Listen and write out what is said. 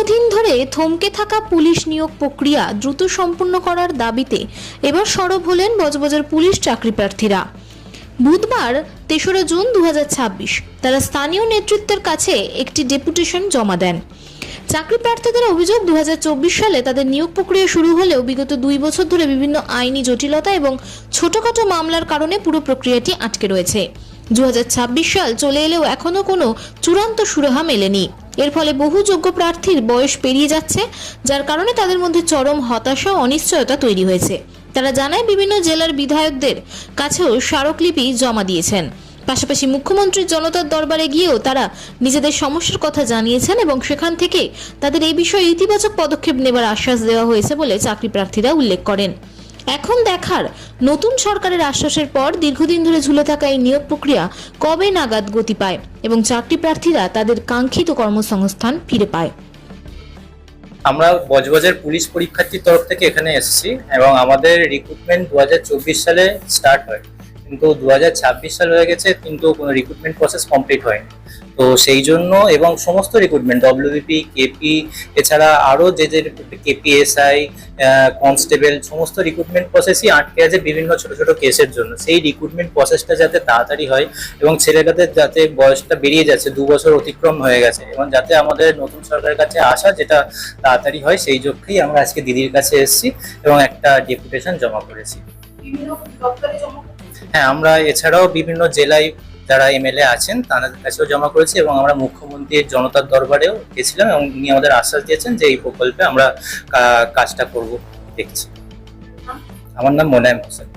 দীর্ঘদিন ধরে থমকে থাকা পুলিশ নিয়োগ প্রক্রিয়া দ্রুত সম্পূর্ণ করার দাবিতে এবার সরব হলেন বজবজের পুলিশ চাকরি প্রার্থীরা। বুধবার ৩রা জুন ২০২৬ তারা স্থানীয় নেতৃত্বের কাছে একটি ডেপুটেশন জমা দেন। চাকরি প্রার্থীদের অভিযোগ, ২০২৪ সালে তাদের নিয়োগ প্রক্রিয়া শুরু হলেও বিগত ২ বছর ধরে বিভিন্ন আইনি জটিলতা এবং ছোটখাটো মামলার কারণে পুরো প্রক্রিয়াটি আটকে রয়েছে। ২০২৬ সাল চলে এলেও এখনো কোনো চূড়ান্ত সুরাহা মেলেনি। এর ফলে বহু যোগ্য প্রার্থীর বয়স পেরিয়ে যাচ্ছে, যার কারণে তাদের মধ্যে চরম হতাশা ও অনিশ্চয়তা তৈরি হয়েছে। তারা জানায় বিভিন্ন জেলার বিধায়কদের কাছেও স্মারকলিপি জমা দিয়েছেন। পাশাপাশি মুখ্যমন্ত্রীর জনতার দরবারে গিয়েও তারা নিজেদের সমস্যার কথা জানিয়েছেন এবং সেখান থেকে তাদের এই বিষয়ে ইতিবাচক পদক্ষেপ নেবার আশ্বাস দেওয়া হয়েছে বলে চাকরি প্রার্থীরা উল্লেখ করেন। এখন দেখার, নতুন সরকারের আশ্বাসের পর দীর্ঘদিন ধরে ঝুলে থাকা এই নিয়োগ প্রক্রিয়া কবে নাগাদ গতি পায় এবং চাকরি প্রার্থীরা তাদের কাঙ্ক্ষিত কর্মসংস্থান ফিরে পায়। আমরা বজবজের পুলিশ পরীক্ষার্থীর তরফ থেকে এখানে এসেছি এবং আমাদের রিক্রুটমেন্ট ২০২৪ সালে স্টার্ট হয়, কিন্তু ২০২৬ সাল হয়ে গেছে, কিন্তু কোনো রিক্রুটমেন্ট প্রসেস কমপ্লিট হয়নি। তো সেই জন্য এবং সমস্ত রিক্রুটমেন্ট ডব্লিউবিপি, কেপি, এছাড়া আরও যে কেপিএসআই, কনস্টেবল, সমস্ত রিক্রুটমেন্ট প্রসেসই আটকে আছে বিভিন্ন ছোট ছোট কেসের জন্য। সেই রিক্রুটমেন্ট প্রসেসটা যাতে তাড়াতাড়ি হয় এবং ছেলেটাদের যাতে বয়সটা বেরিয়ে যাচ্ছে, 2 বছর অতিক্রম হয়ে গেছে, এবং যাতে আমাদের নতুন সরকারের কাছে আসা যেটা তাড়াতাড়ি হয়, সেই লক্ষ্যেই আমরা আজকে দিদির কাছে এসেছি এবং একটা ডেপুটেশন জমা করেছি। হ্যাঁ, আমরা এছাড়াও বিভিন্ন জেলায় যারা এমএলএ আছেন তাদের কাছেও জমা করেছি এবং আমরা মুখ্যমন্ত্রীর জনতার দরবারেও গেছিলাম এবং উনি আমাদের আশ্বাস দিয়েছেন যে এই প্রকল্পে আমরা কাজটা করব। দেখছি। আমার নাম মোনায়েম হোসেন।